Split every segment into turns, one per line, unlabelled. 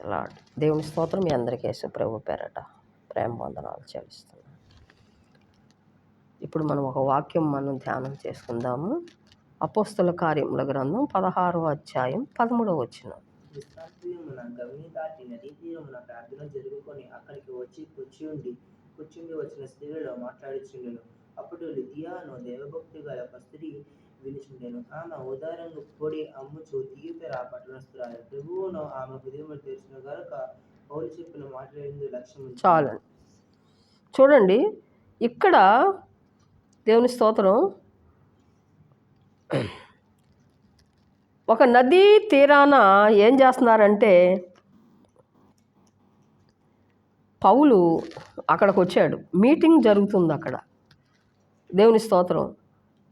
Lord. దేవుని స్తోత్రం. మీ అందరికీ యేసు ప్రభు పేరట ప్రేమ వందనాలు చెల్లిస్తున్నాను. ఇప్పుడు మనం ఒక వాక్యం ధ్యానం చేసుకుందాము. అపోస్తల కార్యముల గ్రంథం 16వ అధ్యాయం 13వ వచనం.
విశ్రాంతిదినమున గవిని దాటి నదీ తీరమున ప్రార్థన జరుగుకొని అక్కడికి కూర్చుండి వచ్చిన స్త్రీలలో మాట్లాడుచుండెను. అప్పుడు లిదియా అను దైవభక్తి గల ఒక స్త్రీ వినుచుండెను. ఆమె ఉదారంగు పొడి అమ్ముచు తియోపేర పట్టణస్థురాలు. ప్రభువును ఆమె హృదయములు తెరిచిన గనుక పౌలు చెప్పిన మాటలందు లక్ష్యం
చాలు. చూడండి, ఇక్కడ దేవుని స్తోత్రం. ఒక నదీ తీరాన ఏం చేస్తున్నారంటే, పౌలు అక్కడికి వచ్చాడు. మీటింగ్ జరుగుతుంది అక్కడ. దేవుని స్తోత్రం.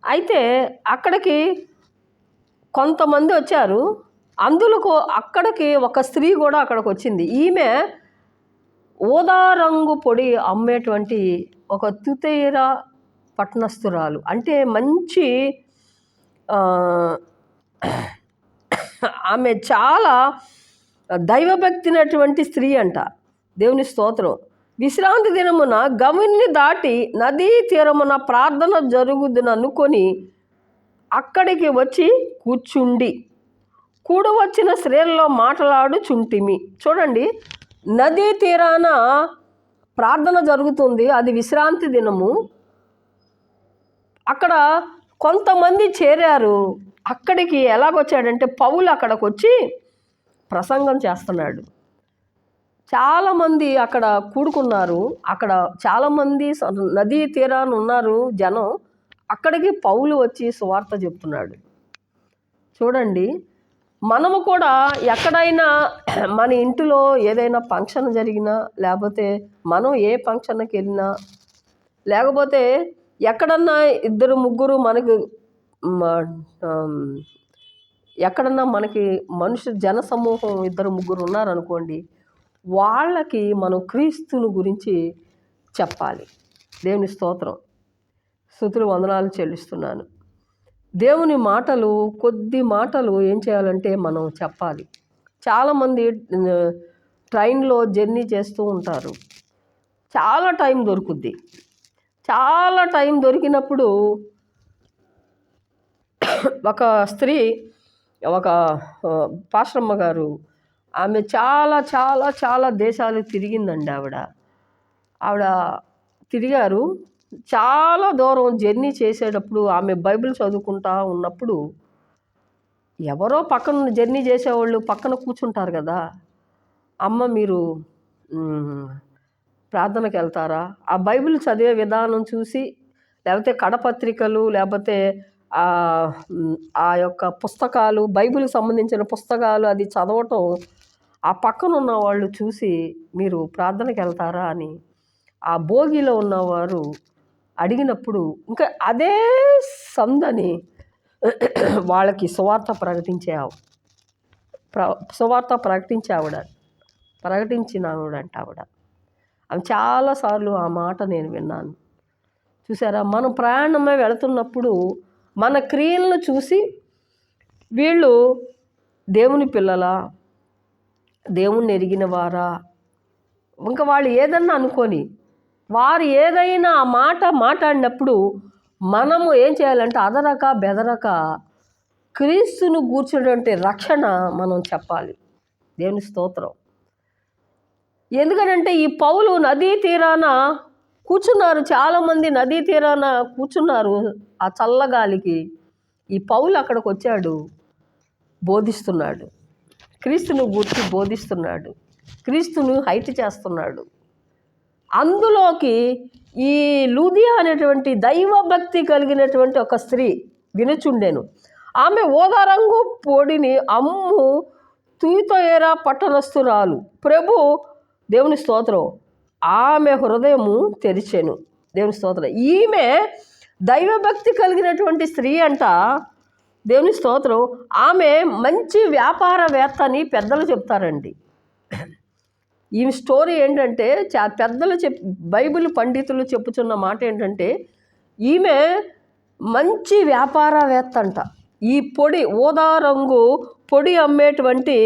అయితే అక్కడికి కొంతమంది వచ్చారు. అందులో అక్కడికి ఒక స్త్రీ కూడా అక్కడికి వచ్చింది. ఈమె ఊదా రంగు పొడి అమ్మేటువంటి ఒక తుతైర పట్టణస్థురాలు. అంటే మంచి ఆమె చాలా దైవభక్తినటువంటి స్త్రీ అంట. దేవుని స్తోత్రం. విశ్రాంతి దినమున గవిని దాటి నదీ తీరమున ప్రార్థన జరుగుదుననుకొని అక్కడికి వచ్చి కూడవచ్చిన స్త్రీలలో మాట్లాడుచుంటిమి. చూడండి, నదీ తీరాన ప్రార్థన జరుగుతుంది. అది విశ్రాంతి దినము. అక్కడ కొంతమంది చేరారు. అక్కడికి ఎలాగొచ్చాడంటే, పౌలు అక్కడికి వచ్చి ప్రసంగం చేస్తున్నాడు. చాలామంది అక్కడ కూడుకున్నారు. అక్కడ చాలామంది నదీ తీరాన ఉన్నారు జనం. అక్కడికి పౌలు వచ్చి సువార్త చెప్తున్నాడు. చూడండి, మనము కూడా ఎక్కడైనా మన ఇంటిలో ఏదైనా ఫంక్షన్ జరిగినా, లేకపోతే మనం ఏ ఫంక్షన్కి వెళ్ళినా, లేకపోతే ఎక్కడన్నా ఇద్దరు ముగ్గురు మనకి ఎక్కడన్నా మనకి జన సమూహం ఇద్దరు ముగ్గురు ఉన్నారనుకోండి, వాళ్ళకి మనం క్రీస్తుని గురించి చెప్పాలి. దేవుని స్తోత్రం. స్తుతులు వందనాలు చెల్లిస్తున్నాను. దేవుని మాటలు, కొద్ది మాటలు ఏం చేయాలంటే మనం చెప్పాలి. చాలామంది ట్రైన్లో జర్నీ చేస్తూ ఉంటారు. చాలా టైం దొరుకుద్ది. చాలా టైం దొరికినప్పుడు ఒక స్త్రీ, ఒక పాస్టమ్మ గారు, ఆమె చాలా చాలా చాలా దేశాలు తిరిగిందండి. ఆవిడ తిరిగారు. చాలా దూరం జర్నీ చేసేటప్పుడు ఆమె బైబిల్ చదువుకుంటా ఉన్నప్పుడు ఎవరో పక్కన జర్నీ చేసేవాళ్ళు పక్కన కూర్చుంటారు కదా, అమ్మ మీరు ప్రార్థనకి వెళ్తారా? ఆ బైబిల్ చదివే విధానం చూసి, లేకపోతే కడపత్రికలు, లేకపోతే ఆ యొక్క పుస్తకాలు, బైబిల్కి సంబంధించిన పుస్తకాలు అది చదవటం ఆ పక్కన ఉన్న వాళ్ళు చూసి మీరు ప్రార్థనకి వెళ్తారా అని ఆ భోగిలో ఉన్నవారు అడిగినప్పుడు, ఇంకా అదే సందని వాళ్ళకి సువార్త ప్రకటించిన ఆవిడంట ఆవిడ. అవి చాలాసార్లు ఆ మాట నేను విన్నాను. చూసారా, మనం ప్రయాణమే వెళుతున్నప్పుడు మన క్రియలను చూసి వీళ్ళు దేవుని పిల్లలా, దేవుణ్ణి ఎరిగిన వారా, ఇంకా వాళ్ళు ఏదన్నా అనుకొని వారు ఏదైనా ఆ మాట మాట్లాడినప్పుడు మనము ఏం చేయాలంటే అదరక బెదరక క్రీస్తును గూర్చినటువంటి రక్షణ మనం చెప్పాలి. దేవుని స్తోత్రం. ఎందుకనంటే ఈ పౌలు నదీ తీరాన కూర్చున్నారు. చాలామంది నదీ తీరాన కూర్చున్నారు ఆ చల్లగాలికి. ఈ పౌలు అక్కడికి వచ్చాడు, బోధిస్తున్నాడు, క్రీస్తును గూర్చి బోధిస్తున్నాడు, క్రీస్తును హైట్ చేస్తున్నాడు. అందులోకి ఈ లూదియా అనేటువంటి దైవభక్తి కలిగినటువంటి ఒక స్త్రీ వినుచుండెను. ఆమె ఓదారంగు పొడిని అమ్ము తూతోయేరా పట్టణస్థురాలు. ప్రభు, దేవుని స్తోత్రం, ఆమె హృదయము తెరిచెను. దేవుని స్తోత్రం. ఈమె దైవభక్తి కలిగినటువంటి స్త్రీ అంట. దేవుని స్తోత్రం. ఆమె మంచి వ్యాపారవేత్త అని పెద్దలు చెప్తారండి. ఈ స్టోరీ ఏంటంటే, పెద్దలు బైబిల్ పండితులు చెప్పుచున్న మాట ఏంటంటే, ఈమె మంచి వ్యాపారవేత్త అంట. ఈ ఊదా రంగు పొడి అమ్మేటువంటి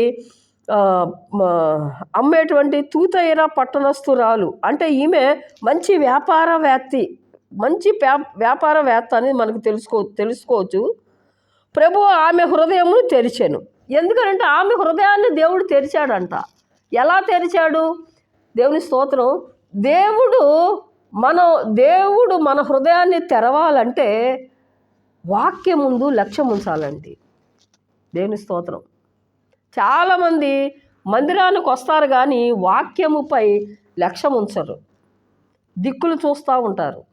ఆ, మ- అమ్మేటువంటి తూతైర పట్టణస్థురాలు. అంటే ఈమె మంచి వ్యాపారవేత్త అని మనకు తెలుసుకోవచ్చు. ప్రభు ఆమె హృదయమును తెరిచాను. ఎందుకంటే ఆమె హృదయాన్ని దేవుడు తెరిచాడంట. ఎలా తెరిచాడు? దేవుని స్తోత్రం. దేవుడు దేవుడు మన హృదయాన్ని తెరవాలంటే వాక్యం ముందు లక్ష్యం ఉంచాలండి. దేవుని స్తోత్రం. చాలామంది మందిరానికి వస్తారు కానీ వాక్యముపై లక్ష్యం ఉంచరు, దిక్కులు చూస్తూ ఉంటారు,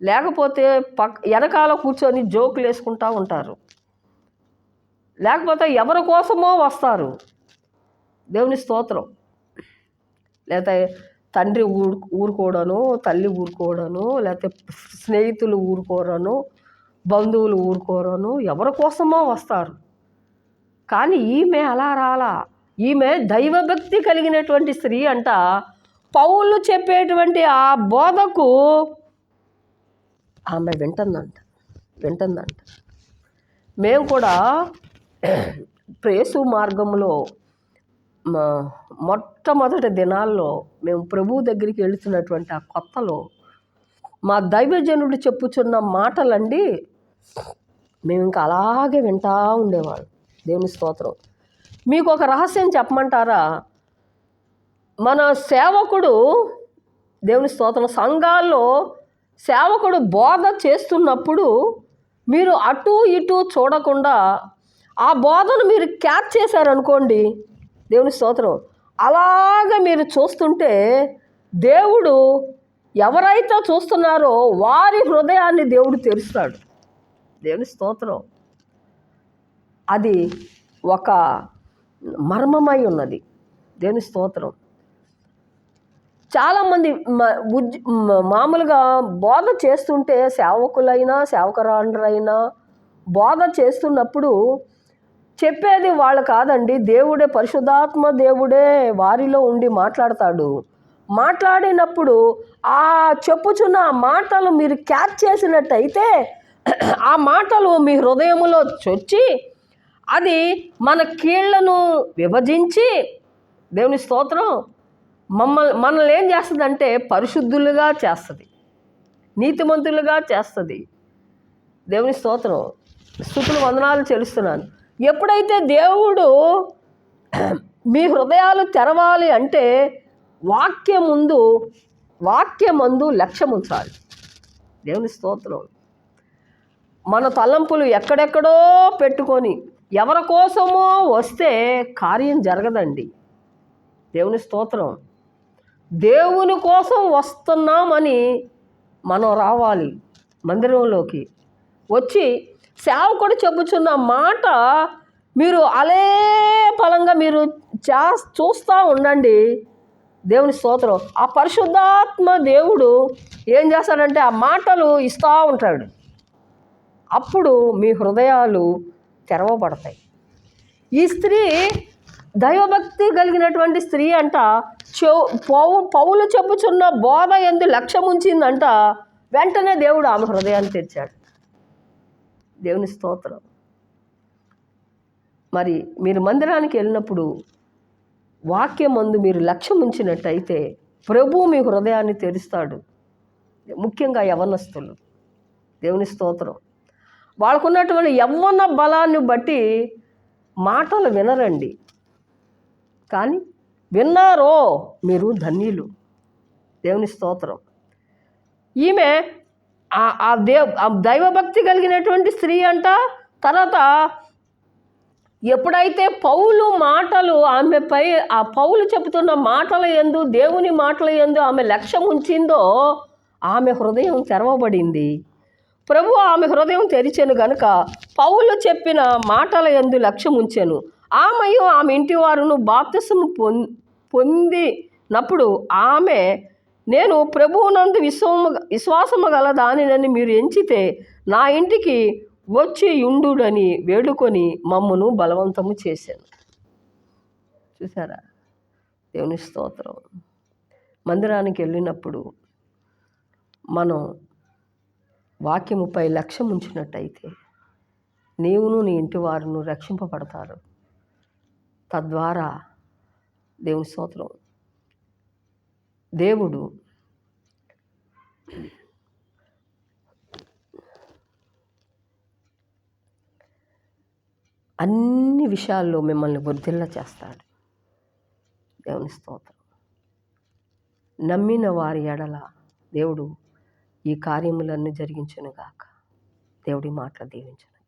లేకపోతే వెనకాల కూర్చొని జోకులు వేసుకుంటూ ఉంటారు, లేకపోతే ఎవరి కోసమో వస్తారు. దేవుని స్తోత్రం. లేకపోతే తండ్రి ఊరుకోవడను, తల్లి ఊరుకోవడను, లేకపోతే స్నేహితులు ఊరుకోరను, బంధువులు ఊరుకోరను, ఎవరి కోసమో వస్తారు. కానీ ఈమె అలా రాలా. ఈమె దైవభక్తి కలిగినటువంటి స్త్రీ అంట. పౌలు చెప్పేటువంటి ఆ బోధకు ఆమె వింటుందంట. మేము కూడా యేసు మార్గంలో మొట్టమొదటి దినాల్లో మేము ప్రభువు దగ్గరికి వెళుతున్నటువంటి ఆ కొత్తలో మా దైవజనుడు చెప్పుచున్న మాటలండి మేము ఇంకా అలాగే వింటూ ఉండేవాళ్ళం. దేవుని స్తోత్రం. మీకు ఒక రహస్యం చెప్పమంటారా? మన సేవకుడు, దేవుని స్తోత్రం, సంఘాల్లో సేవకుడు బోధ చేస్తున్నప్పుడు మీరు అటు ఇటు చూడకుండా ఆ బోధను మీరు క్యాచ్ చేశారనుకోండి, దేవుని స్తోత్రం, అలాగ మీరు చూస్తుంటే దేవుడు ఎవరైతే చూస్తున్నారో వారి హృదయాన్ని దేవుడు తెరుస్తాడు. దేవుని స్తోత్రం. అది ఒక మర్మమై ఉన్నది. దేవుని స్తోత్రం. చాలామంది మామూలుగా బోధ చేస్తుంటే సేవకులైనా సేవకురాండ్రైనా బోధ చేస్తున్నప్పుడు చెప్పేది వాళ్ళు కాదండి, దేవుడే, పరిశుద్ధాత్మ దేవుడే వారిలో ఉండి మాట్లాడినప్పుడు ఆ చెప్పుచున్న మాటలు మీరు క్యాచ్ చేసినట్టయితే ఆ మాటలు మీ హృదయములో చొచ్చి అది మన కీళ్లను విభజించి, దేవుని స్తోత్రం, మనల్ని ఏం చేస్తుందంటే పరిశుద్ధులుగా చేస్తుంది, నీతిమంతులుగా చేస్తుంది. దేవుని స్తోత్రం. స్తుతులు వందనాలు చెల్లిస్తున్నాను. ఎప్పుడైతే దేవుడు మీ హృదయాలు తెరవాలి అంటే వాక్యమందు లక్ష్యం ఉంచాలి. దేవుని స్తోత్రం. మన తలంపులు ఎక్కడెక్కడో పెట్టుకొని ఎవరి కోసమో వస్తే కార్యం జరగదండి. దేవుని స్తోత్రం. దేవుని కోసం వస్తున్నామని మనం రావాలి. మందిరంలోకి వచ్చి సేవకుడు చెప్పుచున్న మాట మీరు అలే పలంగా మీరు చూస్తూ ఉండండి. దేవుని స్తోత్రం. ఆ పరిశుద్ధాత్మ దేవుడు ఏం చేస్తాడంటే ఆ మాటలు ఇస్తూ ఉంటాడు. అప్పుడు మీ హృదయాలు తెరవబడతాయి. ఈ స్త్రీ దైవభక్తి కలిగినటువంటి స్త్రీ అంట. పౌలు చెప్పుచున్న బోధ యందు లక్ష్యం ఉంచిందంట. వెంటనే దేవుడు ఆమె హృదయాన్ని తెరిచాడు. దేవుని స్తోత్రం. మరి మీరు మందిరానికి వెళ్ళినప్పుడు వాక్యం మందు మీరు లక్ష్యం ఉంచినట్టయితే ప్రభు మీ హృదయాన్ని తెరుస్తాడు. ముఖ్యంగా యవ్వనస్తులు, దేవుని స్తోత్రం, వాళ్ళకున్నటువంటి యవ్వన బలాన్ని బట్టి మాటలు వినరండి, కానీ విన్నారో మీరు ధన్యులు. దేవుని స్తోత్రం. ఈమె దైవభక్తి కలిగినటువంటి స్త్రీ అంట. తర్వాత ఎప్పుడైతే పౌలు మాటలు ఆమెపై, ఆ పౌలు చెబుతున్న మాటల యందు, దేవుని మాటల యందు ఆమె లక్ష్యం ఉంచిందో ఆమె హృదయం తెరవబడింది. ప్రభు ఆమె హృదయం తెరిచెను గనుక పౌలు చెప్పిన మాటల యందు లక్ష్యం ఉంచెను. ఆమెయు ఆమె ఇంటి వారును బాప్తిసము పొందినప్పుడు ఆమె, నేను ప్రభువునందు విశ్వాసము గల దానినని మీరు ఎంచితే నా ఇంటికి వచ్చి యుండుడని వేడుకొని మమ్మను బలవంతము చేశాను. చూసారా? దేవుని స్తోత్రం. మందిరానికి వెళ్ళినప్పుడు మనం వాక్యముపై లక్ష్యం ఉంచినట్టయితే నీవును నీ ఇంటి వారును రక్షింపబడతారు. తద్వారా దేవుని స్తోత్రం, దేవుడు అన్ని విషయాల్లో మిమ్మల్ని వర్ధిల్ల చేస్తాడు. దేవుని స్తోత్రం. నమ్మిన వారి ఎడల దేవుడు ఈ కార్యములన్నీ జరిగించునుగాక. దేవుడి మాటలు దీవించును.